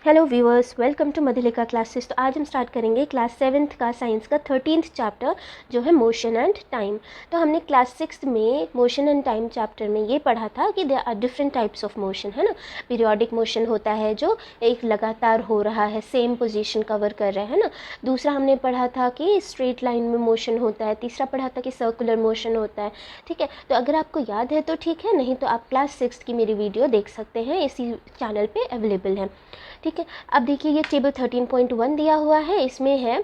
Hello viewers, welcome to Madhulika classes. तो आज हम स्टार्ट करेंगे क्लास 7th का साइंस का 13th चैप्टर जो है मोशन एंड टाइम। तो हमने क्लास 6 में मोशन एंड टाइम चैप्टर में ये पढ़ा था कि there are different types of motion, है ना। पीरियोडिक मोशन होता है जो एक लगातार हो रहा है, सेम पोजीशन कवर कर रहा है ना। दूसरा हमने पढ़ा था कि स्ट्रेट लाइन में मोशन होता है। तीसरा पढ़ा था कि सर्कुलर मोशन होता है। ठीक है, तो अगर आपको याद है तो ठीक है, नहीं तो आप क्लास 6 की मेरी वीडियो देख सकते हैं, इसी चैनल पे अवेलेबल है। ठीक है, अब देखिए ये टेबल 13.1 दिया हुआ है। इसमें है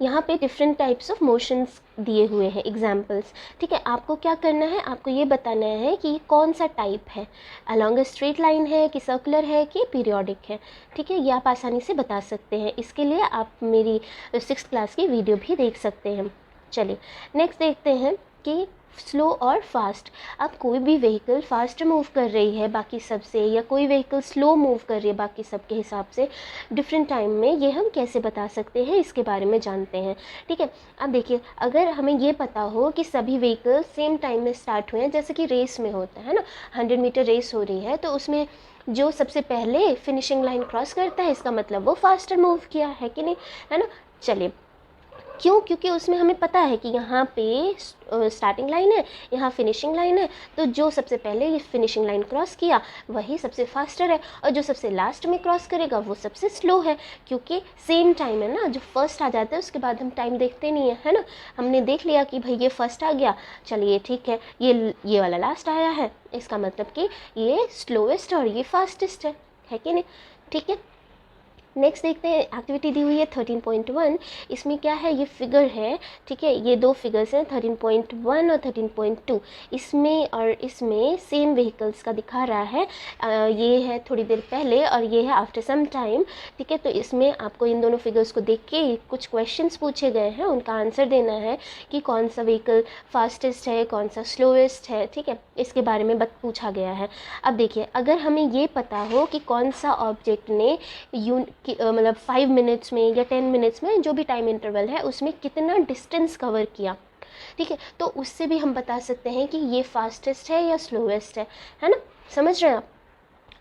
यहाँ पे डिफरेंट टाइप्स ऑफ मोशंस दिए हुए हैं, एग्जाम्पल्स। ठीक है, आपको क्या करना है, आपको ये बताना है कि कौन सा टाइप है, अलॉन्ग स्ट्रेट लाइन है कि सर्कुलर है कि पीरियोडिक है। ठीक है, ये आप आसानी से बता सकते हैं। इसके लिए आप मेरी 6th क्लास की वीडियो भी देख सकते हैं। चलिए नेक्स्ट देखते हैं कि स्लो और फास्ट। अब कोई भी व्हीकल फास्ट मूव कर रही है बाकी सब से, या कोई व्हीकल स्लो मूव कर रही है बाकी सब के हिसाब से डिफरेंट टाइम में, ये हम कैसे बता सकते हैं, इसके बारे में जानते हैं। ठीक है, अब देखिए अगर हमें ये पता हो कि सभी व्हीकल सेम टाइम में स्टार्ट हुए हैं, जैसे कि रेस में होता है ना, 100 मीटर रेस हो रही है, तो उसमें जो सबसे पहले फिनिशिंग लाइन क्रॉस करता है, इसका मतलब वो फास्टर मूव किया है कि नहीं, है ना। चलिए, क्यों? क्योंकि उसमें हमें पता है कि यहाँ पे स्टार्टिंग लाइन है, यहाँ फिनिशिंग लाइन है, तो जो सबसे पहले ये फिनिशिंग लाइन क्रॉस किया वही सबसे फास्टर है, और जो सबसे लास्ट में क्रॉस करेगा वो सबसे स्लो है, क्योंकि सेम टाइम है ना। जो फर्स्ट आ जाता है उसके बाद हम टाइम देखते नहीं है ना। हमने देख लिया कि भाई ये फर्स्ट आ गया, चलिए ठीक है, ये वाला लास्ट आया है, इसका मतलब कि ये स्लोएस्ट और ये फास्टेस्ट है कि नहीं। ठीक है, नेक्स्ट देखते हैं, एक्टिविटी दी हुई है 13.1। इसमें क्या है, ये फिगर है। ठीक है, ये दो फिगर्स हैं 13.1 और 13.2। इसमें और इसमें सेम व्हीकल्स का दिखा रहा है। ये है थोड़ी देर पहले और ये है आफ्टर सम टाइम। ठीक है, तो इसमें आपको इन दोनों फिगर्स को देख के कुछ क्वेश्चंस पूछे गए हैं, उनका आंसर देना है कि कौन सा व्हीकल फास्टेस्ट है, कौन सा स्लोएस्ट है। ठीक है, इसके बारे में पूछा गया है। अब देखिए, अगर हमें ये पता हो कि कौन सा ऑब्जेक्ट ने मतलब 5 मिनट्स में या 10 मिनट्स में, जो भी टाइम इंटरवल है उसमें कितना डिस्टेंस कवर किया, ठीक है, तो उससे भी हम बता सकते हैं कि ये फास्टेस्ट है या स्लोएस्ट है ना। समझ रहे हैं आप?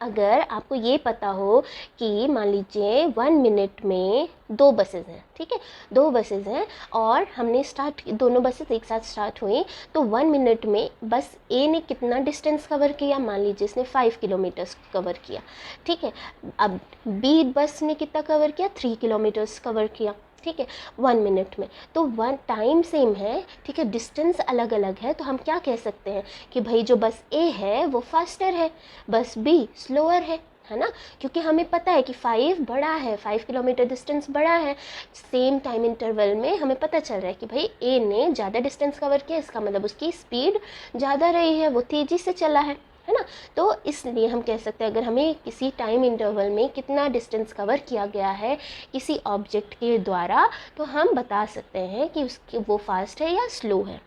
अगर आपको ये पता हो कि मान लीजिए 1 मिनट में 2 बसेज हैं, ठीक है, 2 बसेज हैं और हमने दोनों बसेज एक साथ स्टार्ट हुई, तो 1 मिनट में बस ए ने कितना डिस्टेंस कवर किया, मान लीजिए इसने 5 किलोमीटर्स कवर किया। ठीक है, अब बी बस ने कितना कवर किया, 3 किलोमीटर्स कवर किया। ठीक है, 1 मिनट में, तो वन टाइम सेम है, ठीक है, डिस्टेंस अलग अलग है, तो हम क्या कह सकते हैं कि भाई जो बस ए है वो फास्टर है, बस बी स्लोअर है ना। क्योंकि हमें पता है कि 5 बड़ा है, 5 किलोमीटर डिस्टेंस बड़ा है। सेम टाइम इंटरवल में हमें पता चल रहा है कि भाई ए ने ज़्यादा डिस्टेंस कवर किया, इसका मतलब उसकी स्पीड ज़्यादा रही है, वो तेज़ी से चला है ना। तो इसलिए हम कह सकते हैं अगर हमें किसी टाइम इंटरवल में कितना डिस्टेंस कवर किया गया है किसी ऑब्जेक्ट के द्वारा, तो हम बता सकते हैं कि उसकी वो फास्ट है या स्लो है।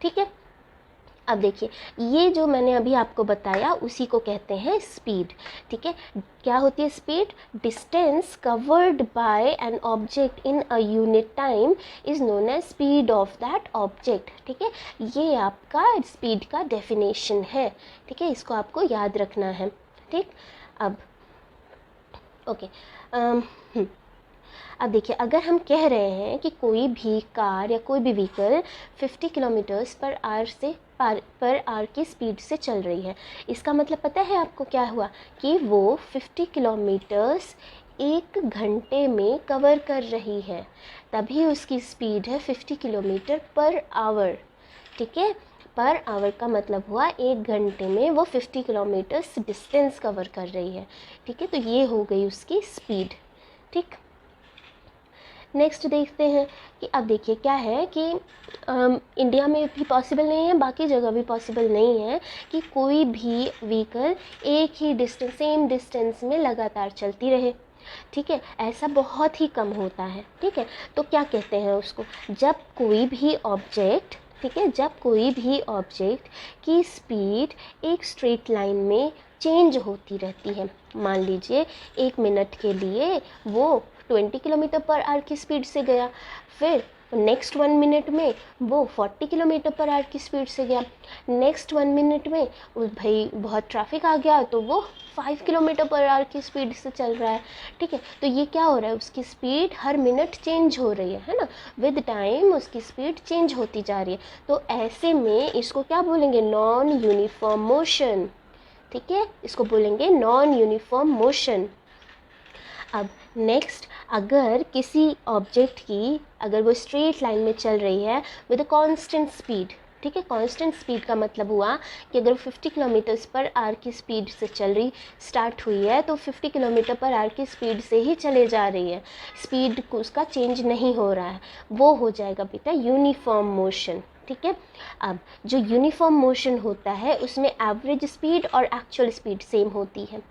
ठीक है, अब देखिए ये जो मैंने अभी आपको बताया उसी को कहते हैं स्पीड। ठीक है, क्या होती है speed? Distance covered by an object in a unit time is known as speed of that object. ठीक है, ये आपका स्पीड का डेफिनेशन है। ठीक है, इसको आपको याद रखना है। ठीक, अब ओके, अब देखिए अगर हम कह रहे हैं कि कोई भी कार या कोई भी व्हीकल 50 किलोमीटर्स पर आवर की स्पीड से चल रही है, इसका मतलब पता है आपको क्या हुआ कि वो 50 किलोमीटर्स 1 घंटे में कवर कर रही है, तभी उसकी स्पीड है 50 किलोमीटर पर आवर। ठीक है, पर आवर का मतलब हुआ 1 घंटे में वो 50 किलोमीटर्स डिस्टेंस कवर कर रही है। ठीक है, तो ये हो गई उसकी स्पीड। ठीक, नेक्स्ट देखते हैं कि अब देखिए क्या है कि इंडिया में भी पॉसिबल नहीं है, बाकी जगह भी पॉसिबल नहीं है कि कोई भी व्हीकल एक ही डिस्टेंस, सेम डिस्टेंस में लगातार चलती रहे। ठीक है, ऐसा बहुत ही कम होता है। ठीक है, तो क्या कहते हैं उसको, जब कोई भी ऑब्जेक्ट, ठीक है, जब कोई भी ऑब्जेक्ट की स्पीड एक स्ट्रेट लाइन में चेंज होती रहती है। मान लीजिए 1 मिनट के लिए वो 20 किलोमीटर पर आवर की स्पीड से गया, फिर नेक्स्ट 1 मिनट में वो 40 किलोमीटर पर आवर की स्पीड से गया, नेक्स्ट 1 मिनट में भाई बहुत ट्रैफिक आ गया तो वो 5 किलोमीटर पर आवर की स्पीड से चल रहा है। ठीक है, तो ये क्या हो रहा है, उसकी स्पीड हर मिनट चेंज हो रही है ना, विद टाइम उसकी स्पीड चेंज होती जा रही है। तो ऐसे में इसको क्या बोलेंगे, नॉन यूनिफॉर्म मोशन। ठीक है, इसको बोलेंगे नॉन यूनिफॉर्म मोशन। अब नेक्स्ट, अगर किसी ऑब्जेक्ट की अगर वो स्ट्रेट लाइन में चल रही है विद अ कांस्टेंट स्पीड, ठीक है, कांस्टेंट स्पीड का मतलब हुआ कि अगर 50 किलोमीटर्स पर आवर की स्पीड से चल रही स्टार्ट हुई है तो 50 किलोमीटर पर आवर की स्पीड से ही चले जा रही है, स्पीड उसका चेंज नहीं हो रहा है, वो हो जाएगा बेटा यूनिफॉर्म मोशन। ठीक है, अब जो यूनिफॉर्म मोशन होता है उसमें एवरेज स्पीड और एक्चुअल स्पीड सेम होती है।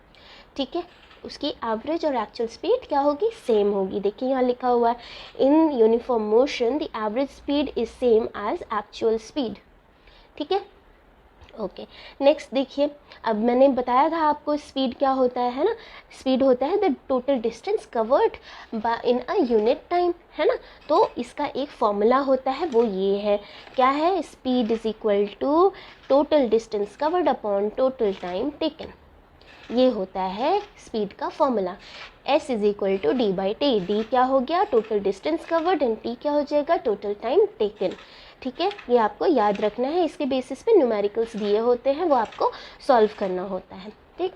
ठीक है, उसकी एवरेज और एक्चुअल स्पीड क्या होगी, सेम होगी। देखिए यहाँ लिखा हुआ है, in uniform motion the average speed is same as actual speed. ठीक है, ओके। नेक्स्ट देखिए, अब मैंने बताया था आपको स्पीड क्या होता है ना, स्पीड होता है the total distance covered in a unit time, है ना। तो इसका एक फॉर्मूला होता है, वो ये है, क्या है, speed is equal to total distance covered upon total time taken. ये होता है स्पीड का formula. s is equal to D by T, D क्या हो गया, total distance covered, and T क्या हो जाएगा, टोटल टाइम टेकन। ठीक है, ये आपको याद रखना है, इसके बेसिस पे न्यूमेरिकल्स दिए होते हैं, वो आपको सॉल्व करना होता है। ठीक,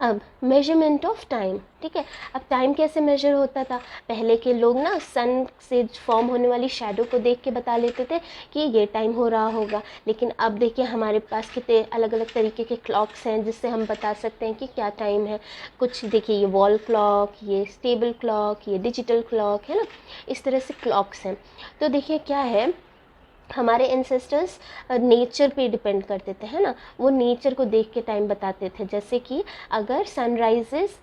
अब मेजरमेंट ऑफ टाइम। ठीक है, अब टाइम कैसे मेजर होता था, पहले के लोग ना सन से फॉर्म होने वाली शैडो को देख के बता लेते थे कि ये टाइम हो रहा होगा, लेकिन अब देखिए हमारे पास कितने अलग अलग तरीके के क्लॉक्स हैं जिससे हम बता सकते हैं कि क्या टाइम है। कुछ देखिए, ये वॉल क्लॉक, ये स्टेबल क्लॉक, ये डिजिटल क्लॉक, है ना, इस तरह से क्लॉक्स हैं। तो देखिए क्या है, हमारे एंसेस्टर्स नेचर पे डिपेंड करते थे, है ना, वो नेचर को देख के टाइम बताते थे। जैसे कि अगर सनराइजेस,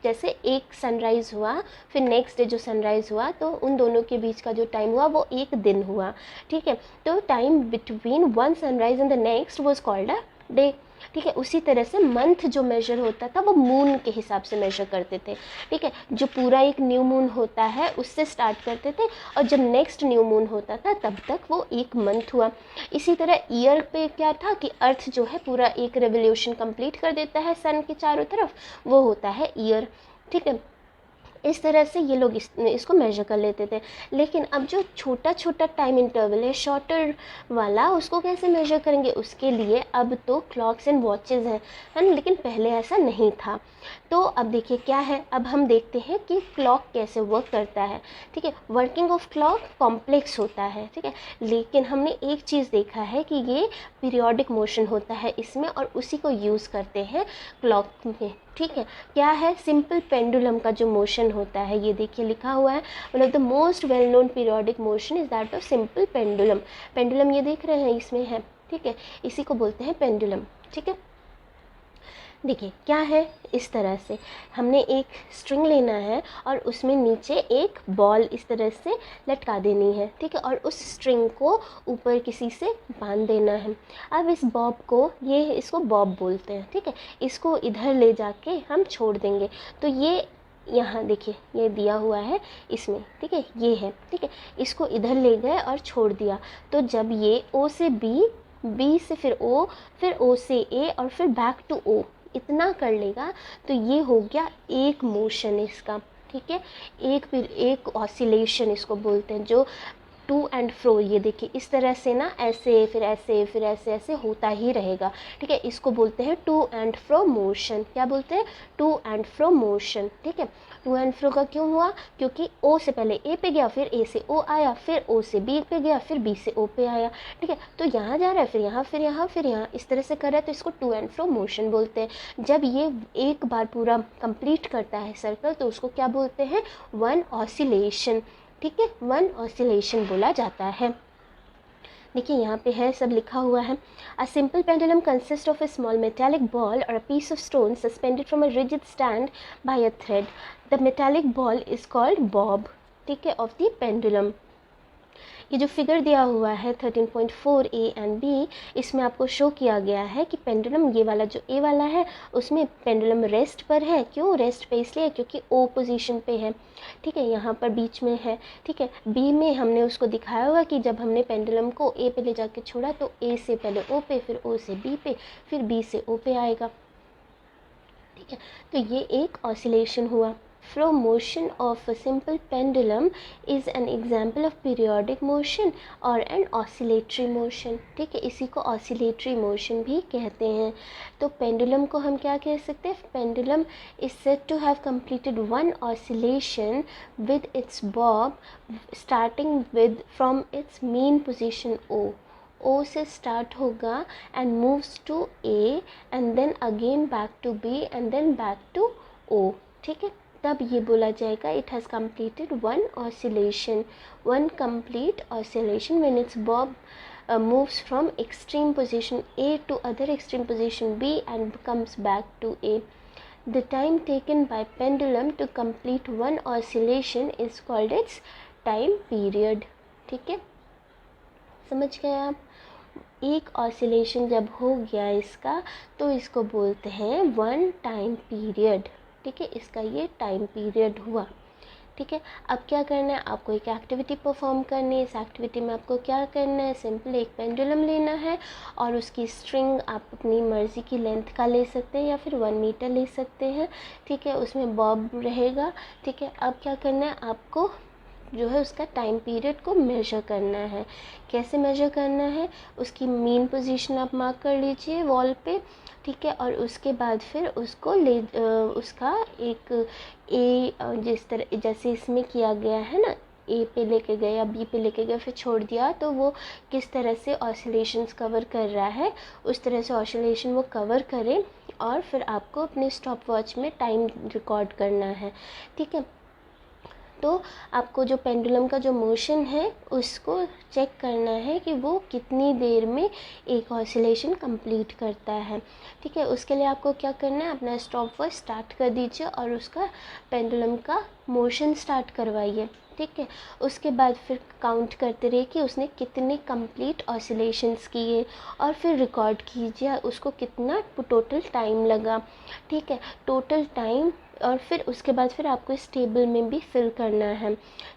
जैसे एक सनराइज़ हुआ फिर नेक्स्ट डे जो सनराइज़ हुआ तो उन दोनों के बीच का जो टाइम हुआ वो एक दिन हुआ। ठीक है, तो time between one sunrise and the next was called a day. ठीक है, उसी तरह से मंथ जो मेजर होता था वो मून के हिसाब से मेजर करते थे। ठीक है, जो पूरा एक न्यू मून होता है उससे स्टार्ट करते थे, और जब नेक्स्ट न्यू मून होता था तब तक वो एक मंथ हुआ। इसी तरह ईयर पे क्या था कि अर्थ जो है पूरा एक रेवोल्यूशन कंप्लीट कर देता है सन के चारों तरफ, वो होता है ईयर। ठीक है, इस तरह से ये लोग इसको मेजर कर लेते थे। लेकिन अब जो छोटा छोटा टाइम इंटरवल है, शॉर्टर वाला, उसको कैसे मेजर करेंगे, उसके लिए अब तो क्लॉक्स एंड वॉचेज़ हैं, है ना, लेकिन पहले ऐसा नहीं था। तो अब देखिए क्या है, अब हम देखते हैं कि क्लॉक कैसे वर्क करता है। ठीक है, वर्किंग ऑफ क्लॉक कॉम्प्लेक्स होता है। ठीक है, लेकिन हमने एक चीज़ देखा है कि ये पीरियोडिक मोशन होता है इसमें, और उसी को यूज़ करते हैं क्लॉक में। ठीक है, क्या है, सिंपल पेंडुलम का जो मोशन होता है, ये देखिए लिखा हुआ है, one of the most well known periodic motion is that of simple pendulum. Pendulum ये देख रहे हैं इसमें है, ठीक है, इसी को बोलते हैं पेंडुलम। ठीक है, देखिए क्या है, इस तरह से हमने एक स्ट्रिंग लेना है और उसमें नीचे एक बॉल इस तरह से लटका देनी है। ठीक है, और उस स्ट्रिंग को ऊपर किसी से बांध देना है। अब इस बॉब को, ये इसको बॉब बोलते हैं। ठीक है, इसको इधर ले जाके हम छोड़ देंगे, तो ये यहाँ देखिए ये दिया हुआ है इसमें। ठीक है, ये है। ठीक है, इसको इधर ले गए और छोड़ दिया, तो जब ये ओ से बी, बी से फिर ओ से ए, और फिर बैक टू ओ, इतना कर लेगा तो ये हो गया एक मोशन इसका। ठीक है, एक ऑसिलेशन इसको बोलते हैं, जो टू एंड फ्रो, ये देखिए इस तरह से ना, ऐसे फिर ऐसे फिर ऐसे ऐसे होता ही रहेगा। ठीक है, इसको बोलते हैं टू एंड फ्रो मोशन। क्या बोलते हैं, टू एंड फ्रो मोशन। ठीक है, टू एंड फ्रो का क्यों हुआ, क्योंकि ओ से पहले ए पे गया, फिर ए से ओ आया, फिर ओ से बी पे गया, फिर बी से ओ पे आया। ठीक है, तो यहाँ जा रहा है, फिर यहाँ, फिर यहाँ, फिर यहाँ, इस तरह से कर रहा है, तो इसको टू एंड फ्रो मोशन बोलते हैं। जब ये एक बार पूरा कंप्लीट करता है सर्कल तो उसको क्या बोलते हैं, वन ऑसिलेशन। ठीक है, वन ऑसिलेशन बोला जाता है। देखिए यहाँ पे है, सब लिखा हुआ है। A simple pendulum consist of a small metallic ball और a piece of stone suspended from a rigid stand by a thread. The metallic ball is called bob. ठीक है, ऑफ द पेंडुलम। ये जो फिगर दिया हुआ है 13.4 A and B, इसमें आपको शो किया गया है कि पेंडुलम, ये वाला जो ए वाला है उसमें पेंडुलम रेस्ट पर है। क्यों रेस्ट पे? इसलिए क्योंकि ओ पोजीशन पे है, ठीक है, यहाँ पर बीच में है, ठीक है। बी में हमने उसको दिखाया होगा कि जब हमने पेंडुलम को ए पे ले जाके छोड़ा तो ए से पहले ओ पे, फिर ओ से बी पे, फिर बी से ओ पे आएगा, ठीक है। तो ये एक ऑसिलेशन हुआ। Flow motion of a simple pendulum is an example of periodic motion or an oscillatory motion, ठीक है। इसी को oscillatory motion भी कहते हैं। तो पेंडुलम को हम क्या कह सकते हैं? Pendulum is said to have completed one oscillation with its bob starting with from its mean position O. O से स्टार्ट होगा and moves to A and then again back to B and then back to O, ठीक है। तब ये बोला जाएगा it has completed one oscillation, one complete oscillation when its bob moves from extreme position A to other extreme position B and comes back to A. The time taken by pendulum to complete one oscillation is called its time period, ठीक है, समझ गए आप। एक oscillation जब हो गया इसका तो इसको बोलते हैं वन टाइम पीरियड, ठीक है। इसका ये टाइम पीरियड हुआ, ठीक है। अब क्या करना है? आपको एक एक्टिविटी परफॉर्म करनी है। इस एक्टिविटी में आपको क्या करना है? सिंपल एक पेंडुलम लेना है और उसकी स्ट्रिंग आप अपनी मर्ज़ी की लेंथ का ले सकते हैं या फिर 1 मीटर ले सकते हैं, ठीक है। उसमें बॉब रहेगा, ठीक है। अब क्या करना है? आपको जो है उसका टाइम पीरियड को मेजर करना है। कैसे मेजर करना है? उसकी मीन पोजीशन आप मार्क कर लीजिए वॉल पे, ठीक है। और उसके बाद फिर उसको उसका एक ए, जिस तरह जैसे इसमें किया गया है ना, ए पे लेके गए या बी पे लेके गए फिर छोड़ दिया, तो वो किस तरह से ऑसिलेशंस कवर कर रहा है उस तरह से ऑसिलेशन वो कवर करे और फिर आपको अपने स्टॉप वॉच में टाइम रिकॉर्ड करना है, ठीक है। तो आपको जो पेंडुलम का जो मोशन है उसको चेक करना है कि वो कितनी देर में एक ऑसिलेशन कंप्लीट करता है, ठीक है। उसके लिए आपको क्या करना है? अपना स्टॉप वॉच स्टार्ट कर दीजिए और उसका पेंडुलम का मोशन स्टार्ट करवाइए, ठीक है। उसके बाद फिर काउंट करते रहिए कि उसने कितने कंप्लीट ऑसिलेशंस किए और फिर रिकॉर्ड कीजिए उसको कितना टोटल टाइम लगा, ठीक है, टोटल टाइम। और फिर उसके बाद फिर आपको इस टेबल में भी फिल करना है,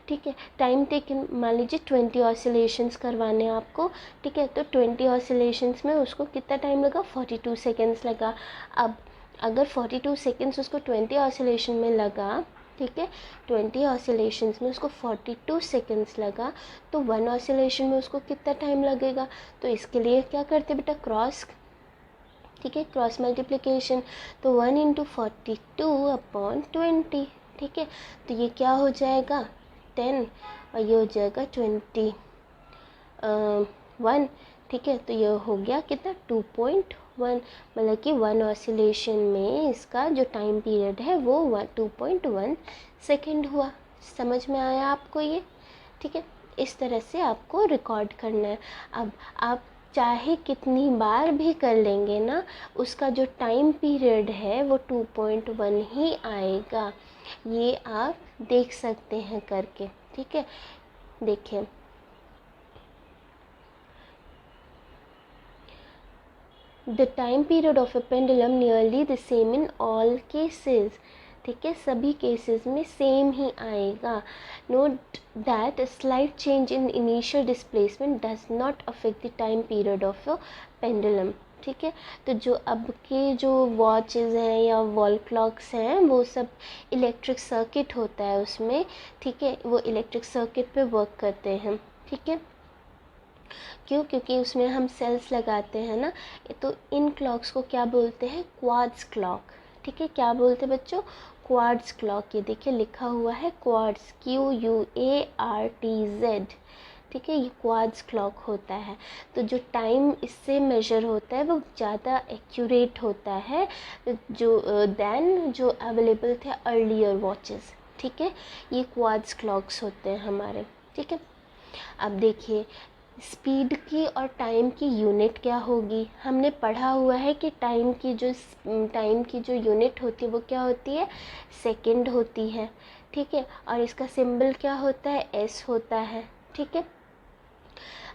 ठीक है। टाइम टेकन मान लीजिए 20 ऑसिलेशंस करवाने हैं आपको, ठीक है। तो 20 ऑसिलेशंस में उसको कितना टाइम लगा? 42 सेकेंड्स लगा। अब अगर 42 सेकेंड्स उसको 20 ऑसिलेशन में लगा, ठीक है, 20 ऑसिलेशंस में उसको 42 सेकेंड्स लगा, तो 1 ऑसिलेशन में उसको कितना टाइम लगेगा? तो इसके लिए क्या करते बेटा? क्रॉस, ठीक है, क्रॉस मल्टीप्लिकेशन। तो 1 इंटू 42 अपॉन 20, ठीक है। तो ये क्या हो जाएगा? 10 और ये हो जाएगा 21, ठीक है। तो ये हो गया कितना? 2.1, मतलब कि 1 ऑसिलेशन में इसका जो टाइम पीरियड है वो 2.1 सेकेंड हुआ। समझ में आया आपको ये? ठीक है, इस तरह से आपको रिकॉर्ड करना है। अब आप चाहे कितनी बार भी कर लेंगे ना, उसका जो टाइम पीरियड है वो 2.1 ही आएगा। ये आप देख सकते हैं करके, ठीक है। देखिए, the time period of a pendulum nearly the same in all cases, ठीक है, सभी केसेस में सेम ही आएगा। Note that a slight change in initial displacement does not affect the time period of a pendulum, ठीक है। तो जो अब के जो वॉचेस हैं या वॉल क्लॉक्स हैं वो सब इलेक्ट्रिक सर्किट होता है उसमें, ठीक है, वो इलेक्ट्रिक सर्किट पे वर्क करते हैं, ठीक है। क्यों? क्योंकि उसमें हम सेल्स लगाते हैं ना, तो इन क्लॉक्स को क्या बोलते हैं? क्वार्ट्ज क्लॉक, ठीक है। क्या बोलते हैं बच्चों? Quartz clock. ये देखिए लिखा हुआ है क्वार्ट्ज, QUARTZ, ठीक है, ये क्वार्ट्ज क्लॉक होता है। तो जो टाइम इससे मेजर होता है वो ज़्यादा एक्यूरेट होता है जो देन जो अवेलेबल थे अर्लियर वॉचेस, ठीक है। ये क्वार्ट्ज क्लॉक्स होते हैं हमारे, ठीक है। अब देखिए, स्पीड की और टाइम की यूनिट क्या होगी? हमने पढ़ा हुआ है कि टाइम की जो यूनिट होती है वो क्या होती है? सेकंड होती है, ठीक है। और इसका सिंबल क्या होता है? S होता है, ठीक है।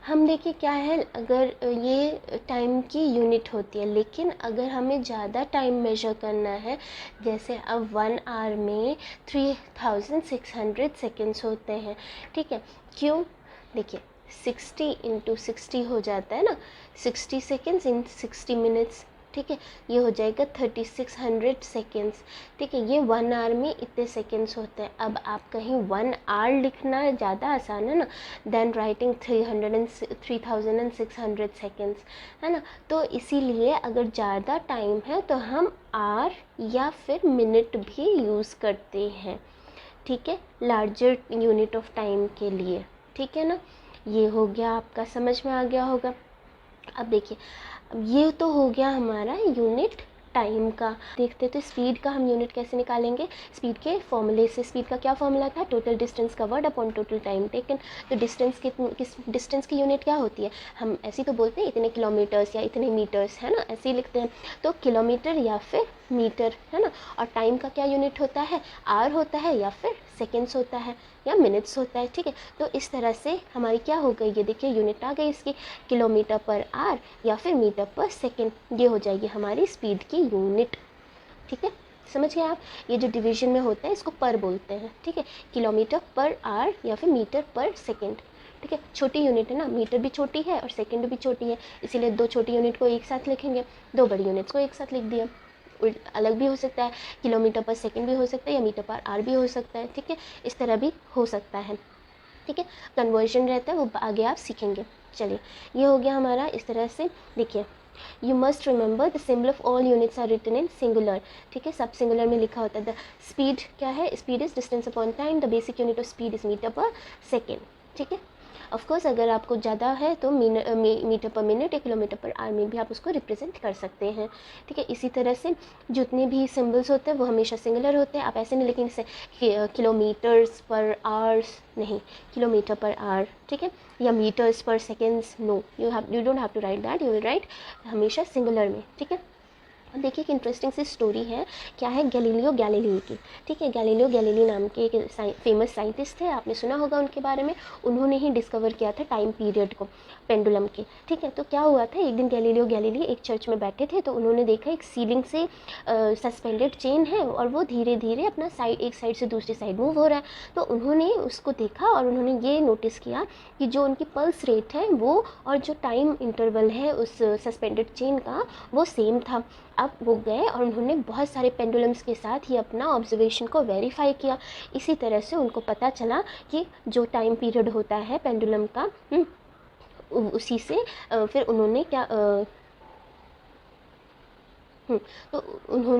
हम देखिए क्या है, अगर ये टाइम की यूनिट होती है, लेकिन अगर हमें ज़्यादा टाइम मेजर करना है, जैसे अब 1 आवर में 3600 सेकेंड्स होते हैं, ठीक है। क्यों? देखिए 60 × 60 हो जाता है ना, 60 सेकेंड्स इन 60 मिनट्स, ठीक है। ये हो जाएगा 3600 सेकेंड्स, ठीक है। ये 1 आवर में इतने सेकेंड्स होते हैं। अब आप कहीं 1 आवर लिखना ज़्यादा आसान है ना, देन राइटिंग 3600 सेकेंड्स, है ना। तो इसीलिए अगर ज़्यादा टाइम है तो हम आवर या फिर मिनट भी यूज़ करते हैं, ठीक है, लार्जर यूनिट ऑफ टाइम के लिए, ठीक है ना। ये हो गया, आपका समझ में आ गया होगा। अब देखिए, अब ये तो हो गया हमारा यूनिट टाइम का। देखते तो स्पीड का हम यूनिट कैसे निकालेंगे। स्पीड के फॉर्मूले से, स्पीड का क्या फॉर्मूला था, total distance covered upon total time taken. तो डिस्टेंस किस डिस्टेंस की यूनिट क्या होती है, हम ऐसे तो बोलते हैं इतने किलोमीटर्स या इतने मीटर्स, है ना, ऐसे ही लिखते हैं। तो किलोमीटर या फिर मीटर, है ना। और टाइम का क्या यूनिट होता है, आवर होता है या फिर सेकेंड्स होता है या मिनट्स होता है, ठीक है। तो इस तरह से हमारी क्या हो गई, ये देखिए यूनिट आ गई इसकी, किलोमीटर पर आवर या फिर मीटर पर सेकेंड, ये हो जाएगी हमारी स्पीड की यूनिट, ठीक है। समझ गए आप। ये जो डिवीजन में होता है इसको पर बोलते हैं, ठीक है, किलोमीटर पर आवर या फिर मीटर पर सेकेंड, ठीक है। छोटी यूनिट है ना, मीटर भी छोटी है और सेकेंड भी छोटी है, इसीलिए दो छोटी यूनिट को एक साथ लिखेंगे, दो बड़ी यूनिट्स को एक साथ लिख दिया। अलग भी हो सकता है, किलोमीटर पर सेकेंड भी हो सकता है या मीटर पर आवर भी हो सकता है, ठीक है, इस तरह भी हो सकता है, ठीक है। कन्वर्जन रहता है, वो आगे आप सीखेंगे। चलिए, ये हो गया हमारा इस तरह से। देखिए, you must remember the symbol of all units are written in singular, ठीक है, सब सिंगुलर में लिखा होता है। द स्पीड क्या है, speed is distance upon time, the basic unit of speed is metre per second, ठीक है। ऑफकोर्स अगर आपको ज़्यादा है तो मीटर पर मिनट या किलोमीटर पर आवर में भी आप उसको रिप्रेजेंट कर सकते हैं, ठीक है। इसी तरह से जितने भी सिंबल्स होते हैं वो हमेशा सिंगुलर होते हैं। आप ऐसे नहीं लिखेंगे जैसे किलोमीटर्स पर आवर्स, नहीं, किलोमीटर पर आवर, ठीक है, या metres per seconds, no, you don't have to write that, you will write हमेशा सिंगुलर में, ठीक है। देखिए एक इंटरेस्टिंग सी स्टोरी है, क्या है, गैलीलियो गैलीली की, ठीक है। गैलीलियो गैलीली नाम के एक फेमस साइंटिस्ट थे, आपने सुना होगा उनके बारे में। उन्होंने ही डिस्कवर किया था टाइम पीरियड को, पेंडुलम के, ठीक है। तो क्या हुआ था, एक दिन गैलीलियो गैलीली एक चर्च में बैठे थे, तो उन्होंने देखा एक सीलिंग से सस्पेंडेड चेन है और वो धीरे धीरे अपना एक साइड से दूसरी साइड मूव हो रहा है। तो उन्होंने उसको देखा और उन्होंने ये नोटिस किया कि जो उनकी पल्स रेट है वो और जो टाइम इंटरवल है उस सस्पेंडेड चेन का वो सेम था। अब वो गए और उन्होंने बहुत सारे पेंडुलम्स के साथ ही अपना ऑब्जर्वेशन को वेरीफाई किया। इसी तरह से उनको पता चला कि जो टाइम पीरियड होता है पेंडुलम का, उसी से फिर उन्होंने क्या तो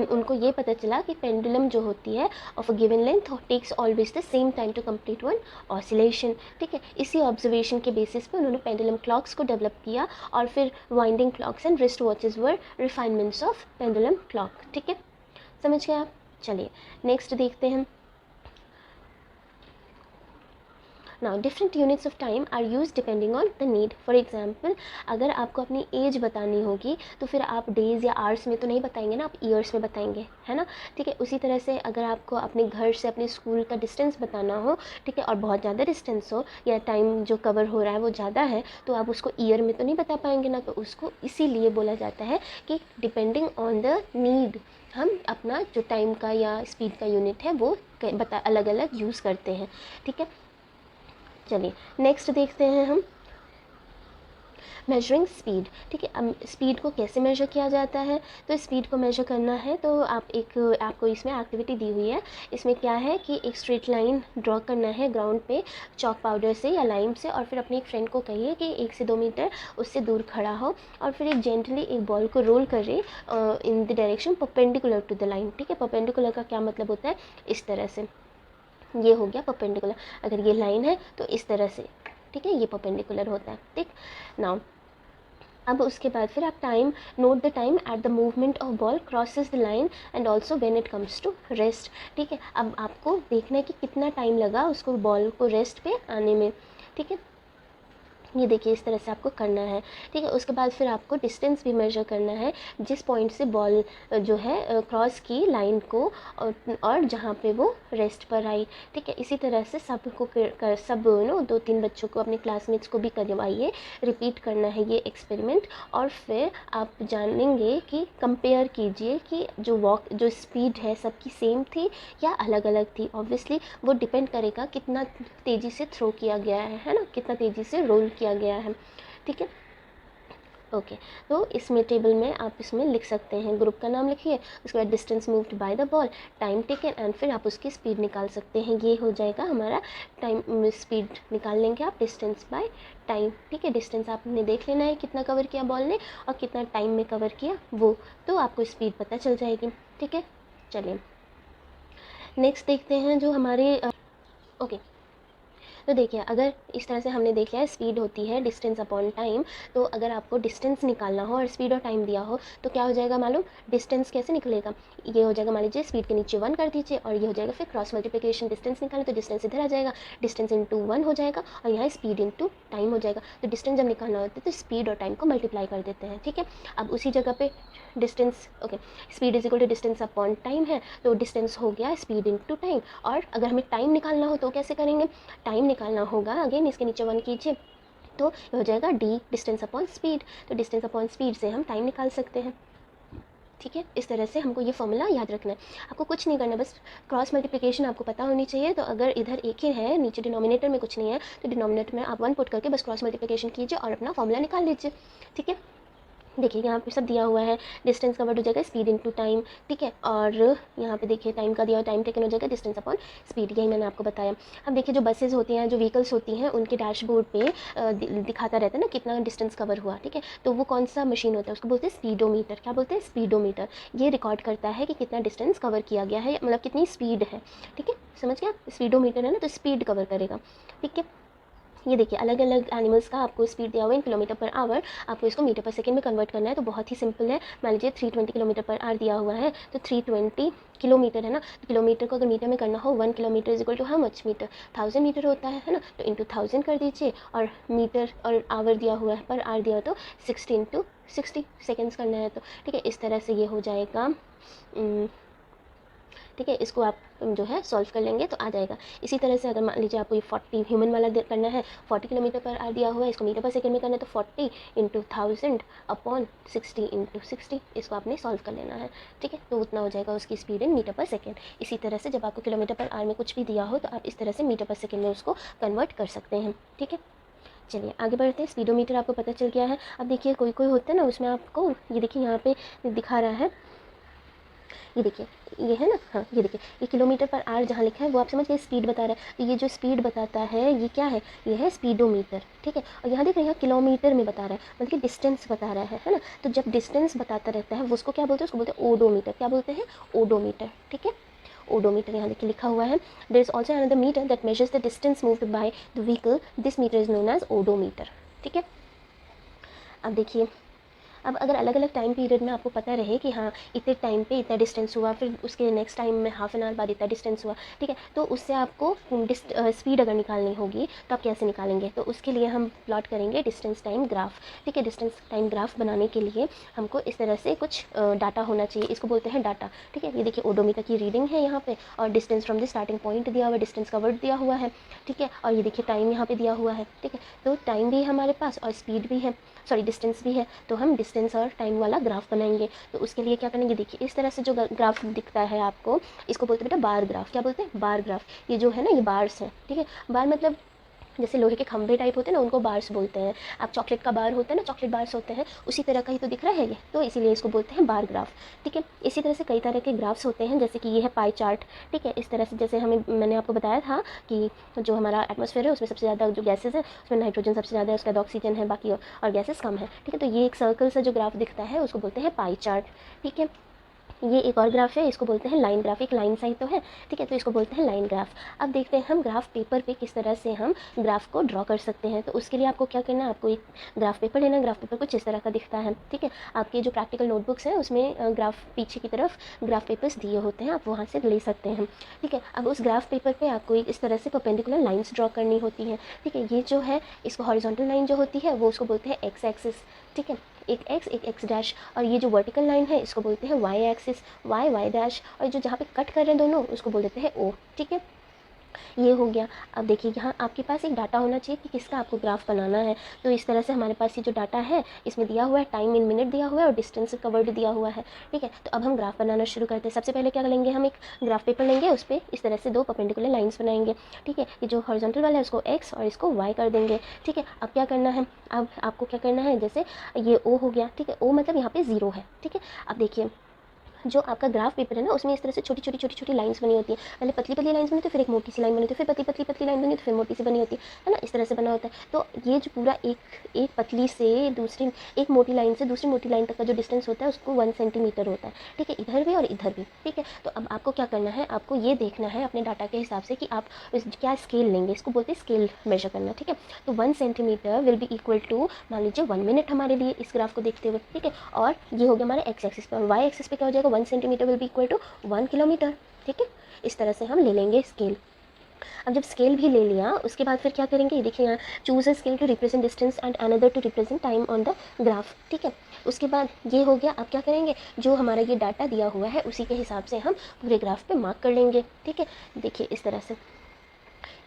उनको ये पता चला कि पेंडुलम जो होती है of a given length takes always the same time to complete one oscillation, ठीक है। इसी ऑब्जर्वेशन के बेसिस पे उन्होंने पेंडुलम क्लॉक्स को डेवलप किया और फिर winding clocks and wrist watches were refinements of pendulum clock, ठीक है, समझ गए आप। चलिए नेक्स्ट देखते हैं। Now different units of time are used depending on the need. For example, अगर आपको अपनी एज बतानी होगी तो फिर आप डेज़ या आवर्स में तो नहीं बताएंगे ना, आप ईयर्स में बताएंगे, है ना, ठीक है। उसी तरह से अगर आपको अपने घर से अपने स्कूल का डिस्टेंस बताना हो, ठीक है, और बहुत ज़्यादा डिस्टेंस हो या टाइम जो कवर हो रहा है वो ज़्यादा है, तो आप उसको ईयर में तो नहीं बता पाएंगे ना। तो उसको इसीलिए बोला जाता है कि डिपेंडिंग ऑन द नीड हम अपना जो टाइम का या स्पीड का यूनिट है वो अलग अलग यूज़ करते हैं, ठीक है। चलिए नेक्स्ट देखते हैं हम, मेजरिंग स्पीड, ठीक है। अब स्पीड को कैसे मेजर किया जाता है, तो स्पीड को मेजर करना है तो आपको इसमें एक्टिविटी दी हुई है। इसमें क्या है कि एक स्ट्रेट लाइन ड्रॉ करना है ग्राउंड पे चॉक पाउडर से या लाइम से, और फिर अपने एक फ्रेंड को कहिए कि 1 से 2 मीटर उससे दूर खड़ा हो और फिर एक जेंटली एक बॉल को रोल करे in the direction perpendicular to the line, ठीक है। परपेंडिकुलर का क्या मतलब होता है, इस तरह से, ये हो गया परपेंडिकुलर। अगर ये लाइन है तो इस तरह से, ठीक है, ये परपेंडिकुलर होता है, ठीक। नाउ अब उसके बाद फिर आप time note the time at the movement of ball crosses the line and also when it comes to rest, ठीक है। अब आपको देखना है कि कितना टाइम लगा उसको बॉल को रेस्ट पे आने में, ठीक है। ये देखिए इस तरह से आपको करना है, ठीक है। उसके बाद फिर आपको डिस्टेंस भी मेजर करना है, जिस पॉइंट से बॉल जो है क्रॉस की लाइन को, और जहाँ पे वो रेस्ट पर आई, ठीक है। इसी तरह से सबको सब 2-3 बच्चों को, अपने क्लासमेट्स को भी करवाइए, रिपीट करना है ये एक्सपेरिमेंट। और फिर आप जानेंगे कि कंपेयर कीजिए कि जो स्पीड है सबकी सेम थी या अलग अलग थी। ऑब्वियसली वो डिपेंड करेगा कितना तेज़ी से थ्रो किया गया है ना, कितना तेज़ी से रोल किया गया है, ठीक है। ओके, तो इसमें टेबल में आप इसमें लिख सकते हैं, ग्रुप का नाम लिखिए, उसके बाद distance moved by the ball, time taken, and फिर आप उसकी स्पीड निकाल सकते हैं। ये हो जाएगा हमारा टाइम, स्पीड निकाल लेंगे आप डिस्टेंस बाय टाइम, ठीक है। डिस्टेंस आपने देख लेना है कितना कवर किया बॉल ने और कितना टाइम में कवर किया वो, तो आपको स्पीड पता चल जाएगी, ठीक है। चलिए नेक्स्ट देखते हैं जो हमारे ओके। तो देखिए अगर इस तरह से हमने देख लिया है स्पीड होती है डिस्टेंस अपॉन टाइम, तो अगर आपको डिस्टेंस निकालना हो और स्पीड और टाइम दिया हो तो क्या हो जाएगा मालूम, डिस्टेंस कैसे निकलेगा, ये हो जाएगा, मान लीजिए स्पीड के नीचे 1 कर दीजिए और ये हो जाएगा फिर क्रॉस मल्टीप्लिकेशन, डिस्टेंस निकालें तो डिस्टेंस इधर आ जाएगा, डिस्टेंस इंटू 1 हो जाएगा और यहाँ स्पीड इंटू टाइम हो जाएगा। तो डिस्टेंस जब निकालना होता है तो स्पीड और टाइम को मल्टीप्लाई कर देते हैं, ठीक है। अब उसी जगह पे distance, okay, speed is equal to distance upon time है, तो डिस्टेंस हो गया स्पीड इंटू टाइम। और अगर हमें टाइम निकालना हो तो कैसे करेंगे, टाइम निकालना होगा, अगेन इसके नीचे 1 कीजिए तो ये हो जाएगा डी डिस्टेंस अपॉन स्पीड, तो डिस्टेंस अपॉन स्पीड से हम टाइम निकाल सकते हैं, ठीक है। इस तरह से हमको ये फॉर्मूला याद रखना है, आपको कुछ नहीं करना, बस क्रॉस मल्टीप्लिकेशन आपको पता होनी चाहिए। तो अगर इधर एक ही है, नीचे डिनोमिनेटर में कुछ नहीं है, तो डिनोमिनेटर में आप 1 पुट करके बस क्रॉस मल्टीप्लिकेशन कीजिए और अपना फॉर्मूला निकाल लीजिए, ठीक है। देखिए यहाँ पे सब दिया हुआ है, डिस्टेंस कवर्ड हो जाएगा स्पीड इनटू टाइम, ठीक है। और यहाँ पे देखिए टाइम का दिया हुआ, टाइम टेकन हो जाएगा डिस्टेंस अपॉन स्पीड, यही मैंने आपको बताया। अब देखिए जो बसेज होती हैं, जो व्हीकल्स होती हैं, उनके डैशबोर्ड पे दिखाता रहता है ना कितना डिस्टेंस कवर हुआ, ठीक है। तो वो कौन सा मशीन होता है, उसको बोलते हैं स्पीडोमीटर। क्या बोलते हैं, स्पीडोमीटर। ये रिकॉर्ड करता है कि कितना डिस्टेंस कवर किया गया है, मतलब कितनी स्पीड है, ठीक है। समझ गया, स्पीडोमीटर है ना, तो स्पीड कवर करेगा, ठीक है। ये देखिए अलग अलग एनिमल्स का आपको स्पीड दिया हुआ है इन किलोमीटर पर आवर, आपको इसको मीटर पर सेकंड में कन्वर्ट करना है। तो बहुत ही सिंपल है, मान लीजिए 320 किलोमीटर पर आवर दिया हुआ है, तो 320 किलोमीटर है ना, तो किलोमीटर को अगर मीटर में करना हो, 1 kilometre is equal to how much metre, 1000 metre होता है ना, तो इंटू 1000 कर दीजिए, और मीटर और आवर दिया हुआ है, पर आवर दिया हो तो 60 इंटू 60 सेकेंड्स करना है, तो ठीक है। इस तरह से ये हो जाएगा, ठीक है। इसको आप जो है सॉल्व कर लेंगे तो आ जाएगा। इसी तरह से अगर मान लीजिए आपको ये 40 ह्यूमन वाला करना है, 40 किलोमीटर पर आवर दिया हुआ है, इसको मीटर पर सेकंड में करना है, तो 40 इंटू 1000 अपॉन 60 इंटू 60, इसको आपने सॉल्व कर लेना है, ठीक है। तो उतना हो जाएगा उसकी speed in metre per second. इसी तरह से जब आपको किलोमीटर पर आवर में कुछ भी दिया हो तो आप इस तरह से मीटर पर सेकेंड में उसको कन्वर्ट कर सकते हैं, ठीक है। चलिए आगे बढ़ते हैं, स्पीडोमीटर आपको पता चल गया है। अब देखिए कोई कोई होता है ना, उसमें आपको ये देखिए यहाँ पे दिखा रहा है, ये देखिए ये है ना, हाँ ये देखिए ये किलोमीटर पर आवर जहाँ लिखा है वो आप समझ गए स्पीड बता रहा है। तो ये जो स्पीड बताता है ये क्या है, ये है स्पीडोमीटर, ठीक है। और यहाँ देख रहे हैं किलोमीटर में बता रहा है, मतलब कि डिस्टेंस बता रहा है ना। तो जब डिस्टेंस बताता रहता है वो उसको क्या बोलते हैं, उसको बोलते हैं ओडोमीटर। क्या बोलते हैं, ओडोमीटर, ठीक है। ओडोमीटर यहाँ देखिए लिखा हुआ है, there is also another meter that measures the distance moved by the vehicle, this meter is known as odometer, ठीक है। अब देखिए, अब अगर अलग अलग टाइम पीरियड में आपको पता रहे कि हाँ इतने टाइम पे इतना डिस्टेंस हुआ, फिर उसके नेक्स्ट टाइम में हाफ एन आवर बाद इतना डिस्टेंस हुआ, ठीक है। तो उससे आपको स्पीड अगर निकालनी होगी तो आप कैसे निकालेंगे, तो उसके लिए हम प्लॉट करेंगे डिस्टेंस टाइम ग्राफ, ठीक है। डिस्टेंस टाइम ग्राफ बनाने के लिए हमको इस तरह से कुछ डाटा होना चाहिए, इसको बोलते हैं डाटा, ठीक है। ये देखिए ओडोमीटर की रीडिंग है यहाँ पे, और distance from the starting point दिया हुआ है, डिस्टेंस कवर्ड दिया हुआ है, ठीक है। और ये देखिए टाइम यहाँ पे दिया हुआ है, ठीक है। तो टाइम भी है हमारे पास और स्पीड भी है, सॉरी डिस्टेंस भी है, तो हम डिस्टेंस और टाइम वाला ग्राफ बनाएंगे। तो उसके लिए क्या करेंगे, देखिए इस तरह से जो ग्राफ दिखता है आपको, इसको बोलते हैं बेटा बार ग्राफ। क्या बोलते हैं, बार ग्राफ। ये जो है ना ये बार्स है, ठीक है। बार मतलब जैसे लोहे के खंभे टाइप होते हैं ना, उनको बार्स बोलते हैं। आप चॉकलेट का बार होता है ना, चॉकलेट बार्स होते हैं, उसी तरह का ही तो दिख रहा है ये, तो इसीलिए इसको बोलते हैं बार ग्राफ, ठीक है। इसी तरह से कई तरह के ग्राफ्स होते हैं, जैसे कि ये है पाई चार्ट, ठीक है। इस तरह से जैसे मैंने आपको बताया था कि जो हमारा एटमॉस्फेयर है उसमें सबसे ज़्यादा जो गैसेज है उसमें नाइट्रोजन सबसे ज़्यादा है, उसका ऑक्सीजन है, बाकी और गैसेस कम है, ठीक है। तो ये एक सर्कल सा जो ग्राफ दिखता है उसको बोलते हैं पाई चार्ट, ठीक है। ये एक और ग्राफ है, इसको बोलते हैं लाइन ग्राफ, एक लाइन साइन तो है, ठीक है, तो इसको बोलते हैं लाइन ग्राफ। अब देखते हैं हम ग्राफ पेपर पे किस तरह से हम ग्राफ को ड्रॉ कर सकते हैं। तो उसके लिए आपको क्या करना है, आपको एक ग्राफ पेपर लेना है। ग्राफ पेपर कुछ इस तरह का दिखता है, ठीक है। आपके जो प्रैक्टिकल नोटबुक्स हैं उसमें ग्राफ पीछे की तरफ ग्राफ पेपर्स दिए होते हैं, आप वहाँ से ले सकते हैं, ठीक है। अब उस ग्राफ पेपर पर आपको एक इस तरह से परपेंडिकुलर लाइन्स ड्रॉ करनी होती हैं, ठीक है। ये जो है इसको हॉरिजॉन्टल लाइन जो होती है वो उसको बोलते हैं एक्स एक्सिस, ठीक है, एक एक्स डैश। और ये जो वर्टिकल लाइन है इसको बोलते हैं वाई एक्सिस, वाई डैश। और जो जहाँ पे कट कर रहे हैं दोनों उसको बोल देते हैं ओ, ठीक है। ये हो गया। अब देखिए यहाँ आपके पास एक डाटा होना चाहिए कि किसका आपको ग्राफ बनाना है। तो इस तरह से हमारे पास ये जो डाटा है इसमें दिया हुआ है, टाइम इन मिनट दिया हुआ है और डिस्टेंस कवर्ड दिया हुआ है, ठीक है। तो अब हम ग्राफ बनाना शुरू करते हैं। सबसे पहले क्या लेंगे, हम एक ग्राफ पेपर लेंगे, उस पर इस तरह से दो परपेंडिकुलर लाइन्स बनाएंगे, ठीक है। ये जो हॉरिजॉन्टल वाला है उसको एक्स और इसको वाई कर देंगे, ठीक है। अब क्या करना है, अब आपको क्या करना है, जैसे ये ओ हो गया, ठीक है, ओ मतलब यहाँ पे 0 है, ठीक है। अब देखिए जो आपका ग्राफ पेपर है ना उसमें इस तरह से छोटी छोटी लाइंस बनी होती है। पहले पतली पतली लाइंस बनी तो फिर एक मोटी सी लाइन बनी होती है, फिर पतली लाइन बनी तो फिर मोटी सी बनी होती है ना, इस तरह से बना होता है। तो ये जो पूरा एक पतली से दूसरी एक मोटी लाइन से दूसरी मोटी लाइन तक का जो डिस्टेंस होता है उसको 1 सेंटीमीटर होता है, ठीक है, इधर भी और इधर भी, ठीक है। तो अब आपको क्या करना है, आपको ये देखना है अपने डाटा के हिसाब से कि आप क्या स्केल लेंगे, इसको बोलते हैं स्केल मेजर करना, ठीक है। तो 1 centimetre will be equal to, मान लीजिए 1 मिनट हमारे लिए इस ग्राफ को देखते हुए, ठीक है। और ये हो गया हमारे एक्स एक्सिस पे, और वाई एक्सिस पे क्या हो जाएगा, 1 centimetre will be equal to 1 kilometre, ठीक है। इस तरह से हम ले लेंगे स्केल। अब जब स्केल भी ले लिया उसके बाद फिर क्या करेंगे, ये देखिए यहाँ choose a scale to represent distance and another to represent time on the graph, ठीक है। उसके बाद ये हो गया। अब क्या करेंगे, जो हमारा ये डाटा दिया हुआ है उसी के हिसाब से हम पूरे ग्राफ पे मार्क कर लेंगे, ठीक है। देखिए इस तरह से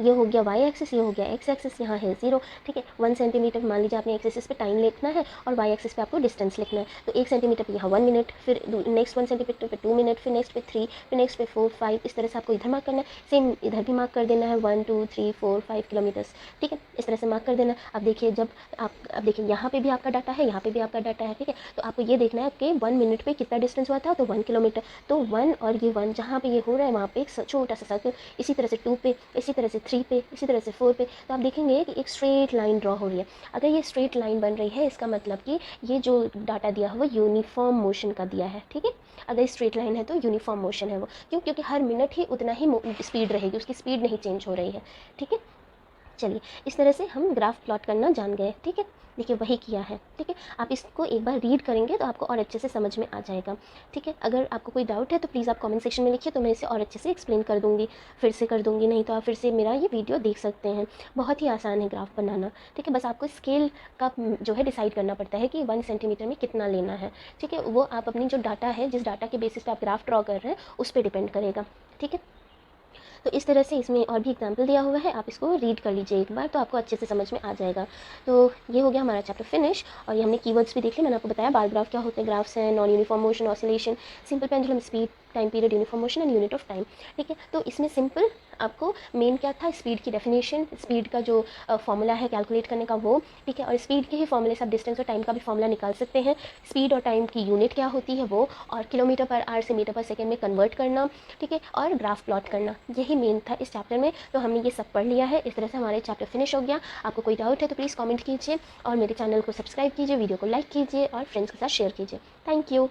ये हो गया वाई एक्सिस, ये हो गया एक्स एक्सिस, यहाँ है 0, ठीक है। 1 सेंटीमीटर मान लीजिए आपने एक्स एक्सिस पे टाइम लिखना है और वाई एक्सिस पे आपको डिस्टेंस लिखना है। तो 1 सेंटीमीटर पे यहाँ 1 मिनट, फिर नेक्स्ट 1 सेंटीमीटर पे 2 मिनट, फिर नेक्स्ट पे 3, फिर नेक्स्ट पे 4, 5, इस तरह से आपको इधर मार्क करना है। सेम इधर भी मार्क कर देना है 1 2 3 4 5 किलोमीटर्स, ठीक है, इस तरह से मार्क कर देना। अब देखिए जब आप अब देखिए यहाँ पे भी आपका डाटा है, यहाँ पे भी आपका डाटा है, ठीक है। तो आपको ये देखना है कि 1 मिनट पे कितना डिस्टेंस हुआ था, तो 1 किलोमीटर। तो 1 और ये 1 जहाँ पे ये हो रहा है वहाँ पे एक छोटा सा सर्कल, इसी तरह से 2 पे, इसी तरह से 3 पे, इसी तरह से 4 पे। तो आप देखेंगे कि एक स्ट्रेट लाइन ड्रॉ हो रही है। अगर ये स्ट्रेट लाइन बन रही है इसका मतलब कि ये जो डाटा दिया है वो यूनिफॉर्म मोशन का दिया है, ठीक है। अगर स्ट्रेट लाइन है तो यूनिफॉर्म मोशन है वो, क्यों, क्योंकि हर मिनट ही उतना ही स्पीड रहेगी, उसकी स्पीड नहीं चेंज हो रही है, ठीक है। चलिए इस तरह से हम ग्राफ प्लॉट करना जान गए, ठीक है। देखिए वही किया है, ठीक है। आप इसको एक बार रीड करेंगे तो आपको और अच्छे से समझ में आ जाएगा, ठीक है। अगर आपको कोई डाउट है तो प्लीज़ आप कमेंट सेक्शन में लिखिए, तो मैं इसे और अच्छे से एक्सप्लेन कर दूँगी, फिर से कर दूँगी, नहीं तो आप फिर से मेरा ये वीडियो देख सकते हैं। बहुत ही आसान है ग्राफ बनाना, ठीक है। बस आपको स्केल का जो है डिसाइड करना पड़ता है कि 1 सेंटीमीटर में कितना लेना है, ठीक है। वो आप अपनी जो डाटा है, जिस डाटा के बेसिस पे आप ग्राफ ड्रॉ कर रहे हैं उस पर डिपेंड करेगा, ठीक है। तो इस तरह से इसमें और भी एग्जाम्पल दिया हुआ है, आप इसको रीड कर लीजिए एक बार तो आपको अच्छे से समझ में आ जाएगा। तो ये हो गया हमारा चैप्टर फिनिश। और ये हमने कीवर्ड्स भी देख लिए, मैंने आपको बताया बार ग्राफ क्या होते हैं, ग्राफ्स हैं, non uniform motion, oscillation, simple pendulum, speed, time period, uniform motion and unit of time, ठीक है। तो इसमें सिंपल आपको मेन क्या था, स्पीड की डेफिनेशन, स्पीड का जो फॉर्मूला है कैलकुलेट करने का वो, ठीक है। और स्पीड के ही फॉर्मूले से आप डिस्टेंस और टाइम का भी फॉर्मूला निकाल सकते हैं। स्पीड और टाइम की यूनिट क्या होती है वो, और किलोमीटर पर आवर से मीटर पर सेकेंड में कन्वर्ट करना, ठीक है। और ग्राफ प्लॉट करना, यही मेन था इस चैप्टर में। तो हमने ये सब पढ़ लिया है। इस तरह से हमारे चैप्टर फिनिश हो गया। आपको कोई डाउट है तो प्लीज़ कमेंट कीजिए और मेरे चैनल को सब्सक्राइब कीजिए, वीडियो को लाइक कीजिए और फ्रेंड्स के साथ शेयर कीजिए। Thank you.